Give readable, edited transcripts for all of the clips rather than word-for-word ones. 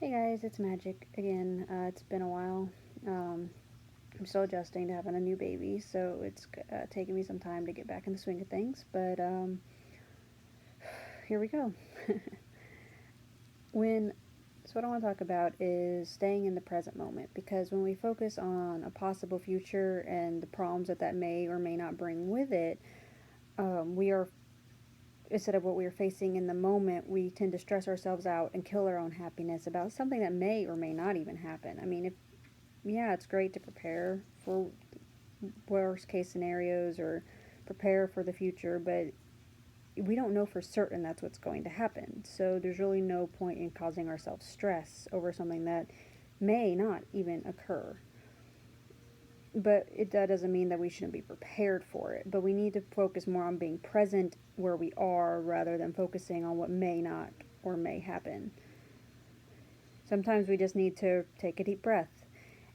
Hey guys, it's Magic again. It's been a while. Um, I'm still adjusting to having a new baby, so it's taking me some time to get back in the swing of things. But here we go. when so what I want to talk about is staying in the present moment, because when we focus on a possible future and the problems that may or may not bring with it, we are instead of what we are facing in the moment, we tend to stress ourselves out and kill our own happiness about something that may or may not even happen. I mean, if yeah, it's great to prepare for worst case scenarios or prepare for the future, but we don't know for certain that's what's going to happen. So there's really no point in causing ourselves stress over something that may not even occur. But that doesn't mean that we shouldn't be prepared for it. But we need to focus more on being present where we are rather than focusing on what may not or may happen. Sometimes we just need to take a deep breath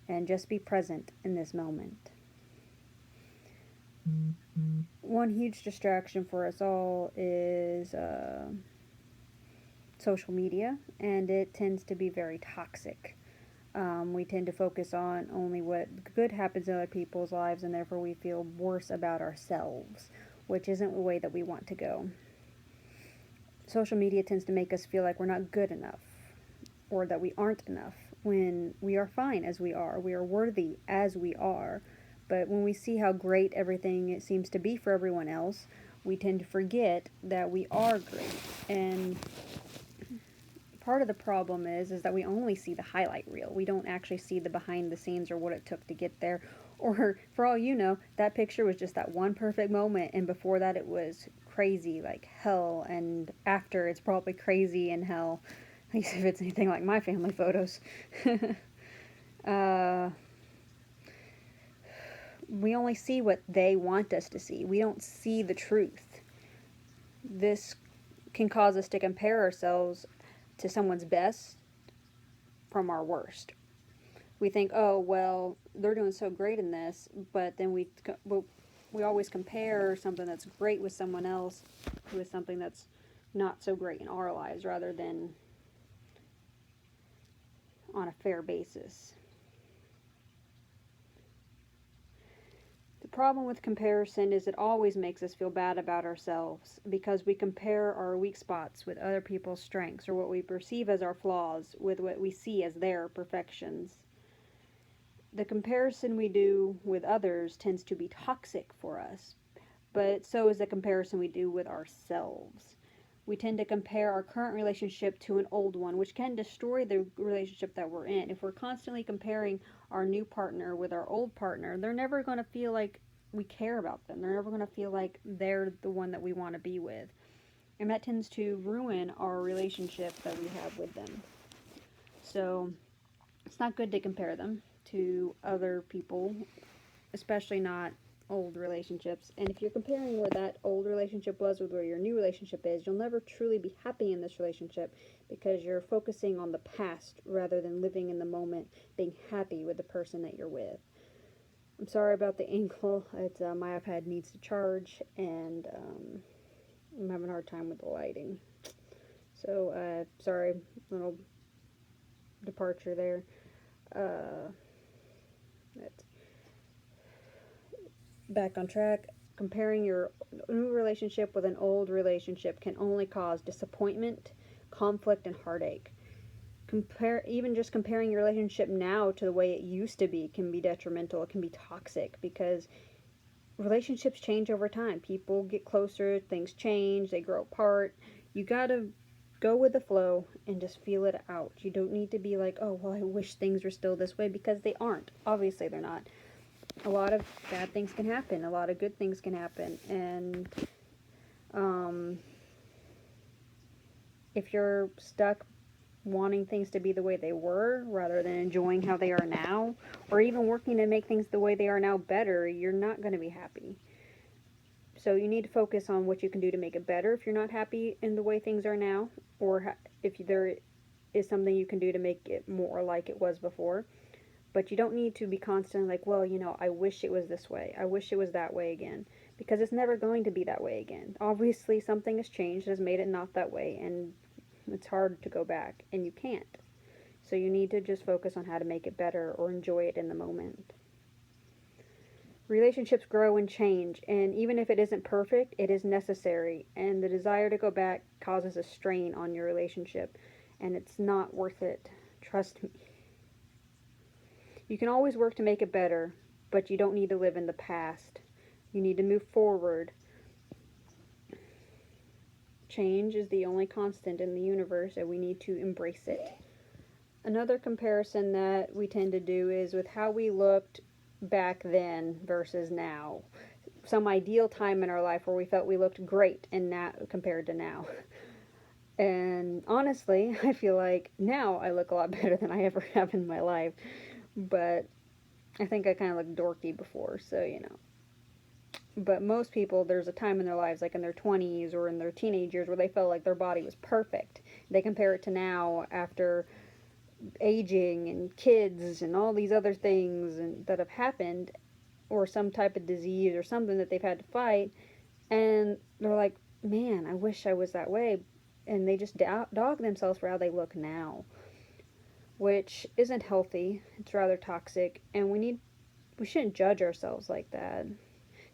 and just be present in this moment. One huge distraction for us all is social media, and it tends to be very toxic. We tend to focus on only what good happens in other people's lives, and therefore we feel worse about ourselves, which isn't the way that we want to go. Social media tends to make us feel like we're not good enough or that we aren't enough when we are fine as we are. We are worthy as we are. But when we see how great everything it seems to be for everyone else, we tend to forget that we are great. And part of the problem is that we only see the highlight reel. We don't actually see the behind the scenes or what it took to get there. Or for all you know, that picture was just that one perfect moment, and before that it was crazy like hell, and after it's probably crazy in hell. At least if it's anything like my family photos. uh, we only see what they want us to see. We don't see the truth. This can cause us to compare ourselves to someone's best from our worst. We think, oh well, they're doing so great in this, but then we always compare something that's great with someone else with something that's not so great in our lives, rather than on a fair basis. The problem with comparison is it always makes us feel bad about ourselves because we compare our weak spots with other people's strengths, or what we perceive as our flaws with what we see as their perfections. The comparison we do with others tends to be toxic for us, but so is the comparison we do with ourselves. We tend to compare our current relationship to an old one, which can destroy the relationship that we're in. If we're constantly comparing our new partner with our old partner, they're never going to feel like we care about them. They're never going to feel like they're the one that we want to be with. And that tends to ruin our relationship that we have with them. So it's not good to compare them to other people, especially not old relationships. And if you're comparing where that old relationship was with where your new relationship is, you'll never truly be happy in this relationship because you're focusing on the past rather than living in the moment, being happy with the person that you're with. I'm sorry about the ankle. It's my iPad needs to charge, and I'm having a hard time with the lighting. So sorry, little departure there. Uh, that's back on track. Comparing your new relationship with an old relationship can only cause disappointment, conflict, and heartache. Even just comparing your relationship now to the way it used to be can be detrimental. It can be toxic because relationships change over time. People get closer, things change, they grow apart. You gotta go with the flow and just feel it out. You don't need to be like, oh, well, I wish things were still this way, because they aren't. Obviously, they're not. A lot of bad things can happen, a lot of good things can happen, and um, if you're stuck wanting things to be the way they were rather than enjoying how they are now, or even working to make things the way they are now better, you're not going to be happy. So you need to focus on what you can do to make it better if you're not happy in the way things are now, or if there is something you can do to make it more like it was before. But you don't need to be constantly like, well, I wish it was this way. I wish it was that way again. Because it's never going to be that way again. Obviously, something has changed, has made it not that way, and it's hard to go back, and you can't. So you need to just focus on how to make it better or enjoy it in the moment. Relationships grow and change, and even if it isn't perfect, it is necessary. And the desire to go back causes a strain on your relationship, and it's not worth it. Trust me. You can always work to make it better, but you don't need to live in the past. You need to move forward. Change is the only constant in the universe, and we need to embrace it. Another comparison that we tend to do is with how we looked back then versus now. Some ideal time in our life where we felt we looked great and now compared to now. And honestly, I feel like now I look a lot better than I ever have in my life. But I think I kind of looked dorky before, so you know. But most people, there's a time in their lives, like in their 20s or in their teenage years, where they felt like their body was perfect. They compare it to now after aging and kids and all these other things that have happened, or some type of disease or something that they've had to fight, and they're like, man, I wish I was that way. And they just dog themselves for how they look now, which isn't healthy. It's rather toxic, and we shouldn't judge ourselves like that.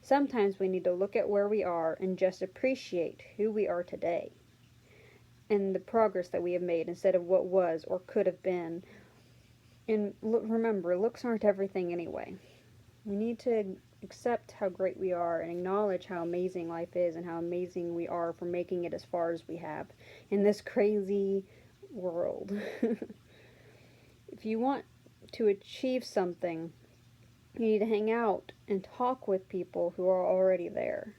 Sometimes we need to look at where we are and just appreciate who we are today and the progress that we have made instead of what was or could have been. And remember, looks aren't everything anyway. We need to accept how great we are and acknowledge how amazing life is and how amazing we are for making it as far as we have in this crazy world. If you want to achieve something, you need to hang out and talk with people who are already there.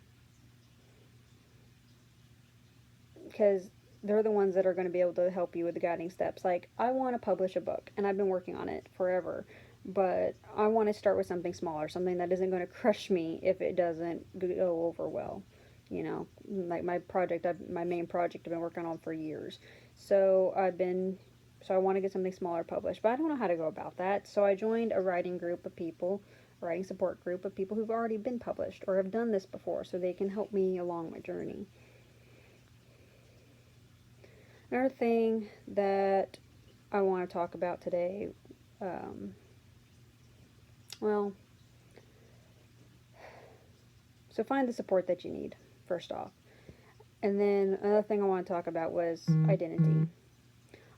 Because they're the ones that are going to be able to help you with the guiding steps. Like, I want to publish a book, and I've been working on it forever. But I want to start with something smaller, something that isn't going to crush me if it doesn't go over well. You know, like my main project I've been working on for years. So I want to get something smaller published, but I don't know how to go about that. So I joined a writing support group of people who've already been published or have done this before, so they can help me along my journey. Another thing that I want to talk about today, so find the support that you need, first off. And then another thing I want to talk about was identity.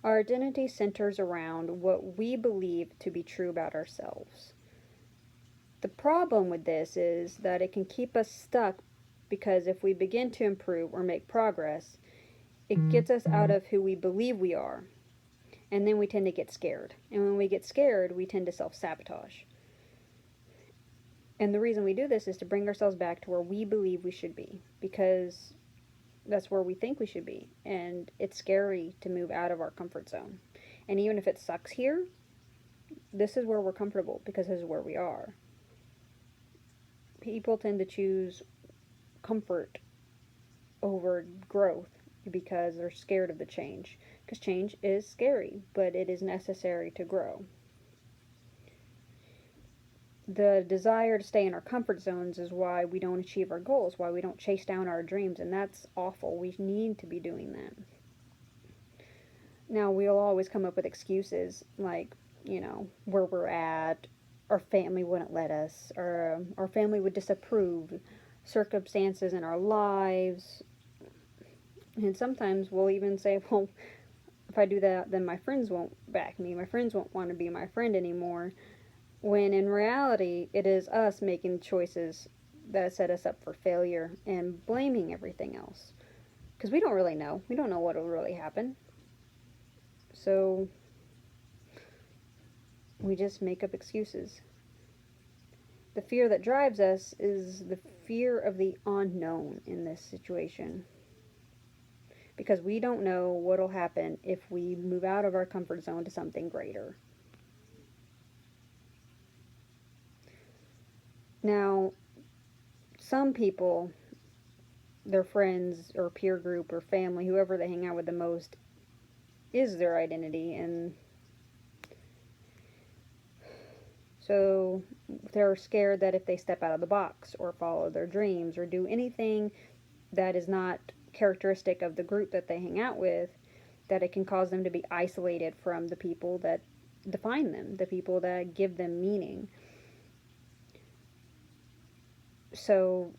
Our identity centers around what we believe to be true about ourselves. The problem with this is that it can keep us stuck, because if we begin to improve or make progress, it gets us out of who we believe we are. And then we tend to get scared. And when we get scared, we tend to self-sabotage. And the reason we do this is to bring ourselves back to where we believe we should be, because that's where we think we should be. And it's scary to move out of our comfort zone. And even if it sucks here, this is where we're comfortable, because this is where we are. People tend to choose comfort over growth because they're scared of the change. Because change is scary, but it is necessary to grow. The desire to stay in our comfort zones is why we don't achieve our goals, why we don't chase down our dreams, and that's awful. We need to be doing that. Now, we'll always come up with excuses like, you know, where we're at, our family wouldn't let us, or our family would disapprove, circumstances in our lives. And sometimes we'll even say, well, if I do that, then my friends won't back me. My friends won't want to be my friend anymore. When in reality, it is us making choices that set us up for failure and blaming everything else. Because we don't really know. We don't know what will really happen. So we just make up excuses. The fear that drives us is the fear of the unknown in this situation. Because we don't know what will happen if we move out of our comfort zone to something greater. Now, some people, their friends or peer group or family, whoever they hang out with the most, is their identity, and so they're scared that if they step out of the box or follow their dreams or do anything that is not characteristic of the group that they hang out with, that it can cause them to be isolated from the people that define them, the people that give them meaning. So,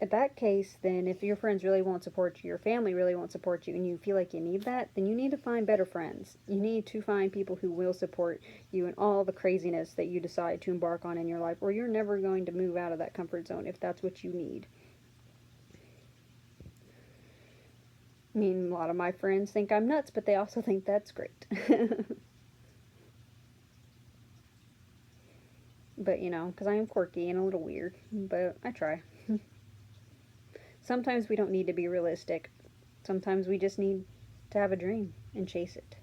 in that case, then if your friends really won't support you, your family really won't support you, and you feel like you need that, then you need to find better friends. You need to find people who will support you in all the craziness that you decide to embark on in your life, or you're never going to move out of that comfort zone if that's what you need. I mean, a lot of my friends think I'm nuts, but they also think that's great. But, because I am quirky and a little weird, but I try. Sometimes we don't need to be realistic. Sometimes we just need to have a dream and chase it.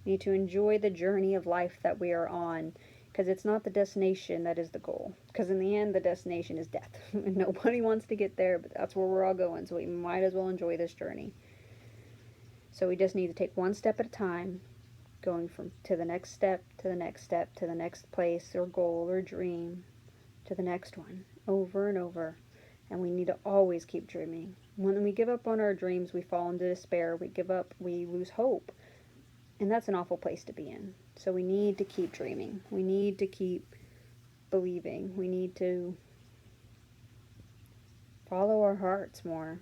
We need to enjoy the journey of life that we are on, because it's not the destination that is the goal. Because in the end, the destination is death. And nobody wants to get there, but that's where we're all going, so we might as well enjoy this journey. So we just need to take one step at a time, going from to the next step, to the next step, to the next place or goal or dream, to the next one, over and over. And we need to always keep dreaming. When we give up on our dreams, we fall into despair, we give up, we lose hope. And that's an awful place to be in. So we need to keep dreaming. We need to keep believing. We need to follow our hearts more.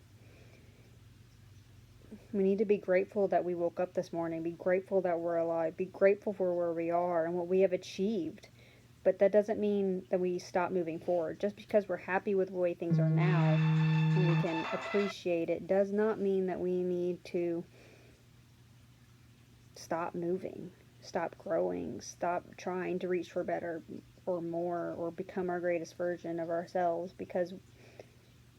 We need to be grateful that we woke up this morning, be grateful that we're alive, be grateful for where we are and what we have achieved. But that doesn't mean that we stop moving forward. Just because we're happy with the way things are now and we can appreciate it does not mean that we need to stop moving, stop growing, stop trying to reach for better or more or become our greatest version of ourselves, because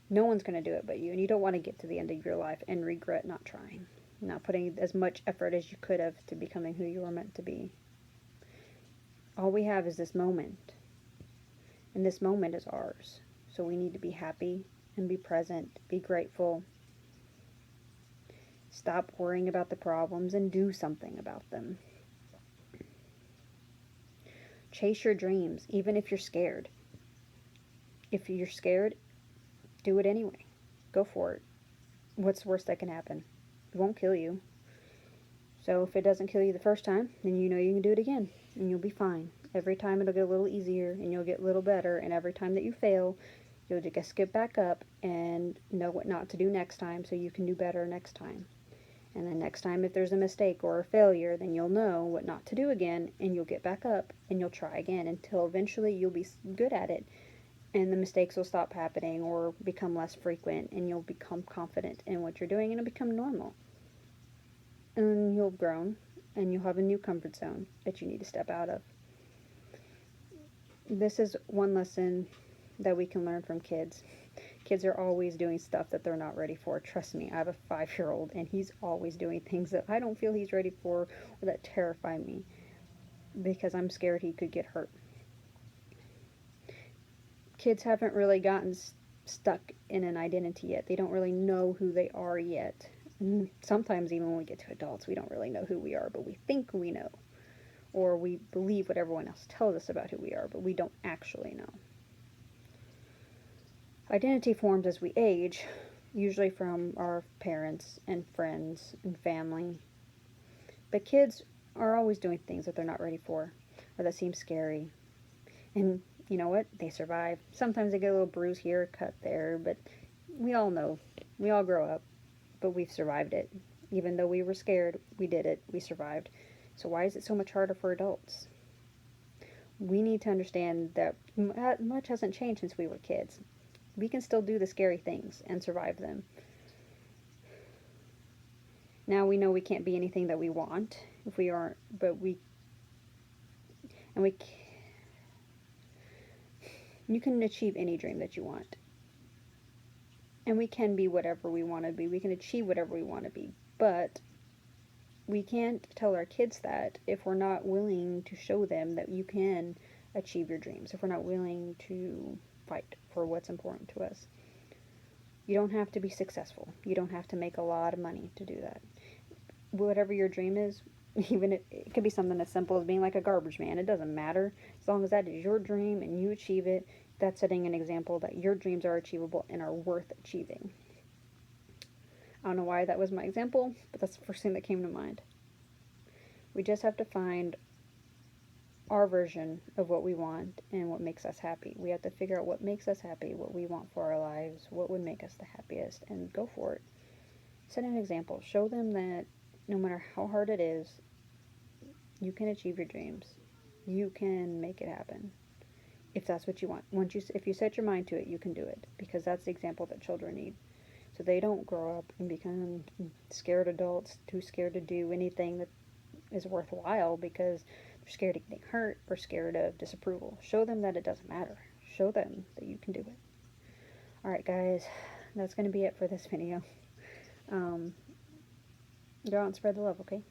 no one's going to do it but you, and you don't want to get to the end of your life and regret not trying, not putting as much effort as you could have to becoming who you were meant to be. All we have is this moment, and this moment is ours. So we need to be happy and be present, be grateful. Stop worrying about the problems and do something about them. Chase your dreams, even if you're scared. If you're scared, do it anyway. Go for it. What's the worst that can happen? It won't kill you. So if it doesn't kill you the first time, then you know you can do it again, and you'll be fine. Every time it'll get a little easier, and you'll get a little better, and every time that you fail, you'll just get back up and know what not to do next time so you can do better next time. And then next time, if there's a mistake or a failure, then you'll know what not to do again, and you'll get back up, and you'll try again until eventually you'll be good at it, and the mistakes will stop happening or become less frequent, and you'll become confident in what you're doing, and it'll become normal. And you'll have grown, and you'll have a new comfort zone that you need to step out of. This is one lesson that we can learn from kids. Kids are always doing stuff that they're not ready for. Trust me, I have a 5-year-old, and he's always doing things that I don't feel he's ready for or that terrify me, because I'm scared he could get hurt. Kids haven't really gotten stuck in an identity yet. They don't really know who they are yet. And sometimes even when we get to adults, we don't really know who we are, but we think we know. Or we believe what everyone else tells us about who we are, but we don't actually know. Identity forms as we age, usually from our parents and friends and family. But kids are always doing things that they're not ready for, or that seem scary. And you know what? They survive. Sometimes they get a little bruise here, cut there, but we all know. We all grow up, but we've survived it. Even though we were scared, we did it. We survived. So why is it so much harder for adults? We need to understand that much hasn't changed since we were kids. We can still do the scary things and survive them. Now we know we can't be anything that we want if we aren't, you can achieve any dream that you want. And we can be whatever we want to be. We can achieve whatever we want to be. But we can't tell our kids that if we're not willing to show them that you can achieve your dreams, if we're not willing to fight for what's important to us. You don't have to be successful. You don't have to make a lot of money to do that. Whatever your dream is, even if it could be something as simple as being like a garbage man, it doesn't matter. As long as that is your dream and you achieve it, that's setting an example that your dreams are achievable and are worth achieving. I don't know why that was my example, but that's the first thing that came to mind. We just have to find our version of what we want and what makes us happy. We have to figure out what makes us happy, what we want for our lives, what would make us the happiest, and go for it. Set an example. Show them that no matter how hard it is, you can achieve your dreams. You can make it happen if that's what you want. If you set your mind to it, you can do it, because that's the example that children need. So they don't grow up and become scared adults, too scared to do anything that is worthwhile because they're scared of getting hurt or scared of disapproval. Show them that it doesn't matter. Show them that you can do it. Alright, guys, that's going to be it for this video. Go out and spread the love, okay?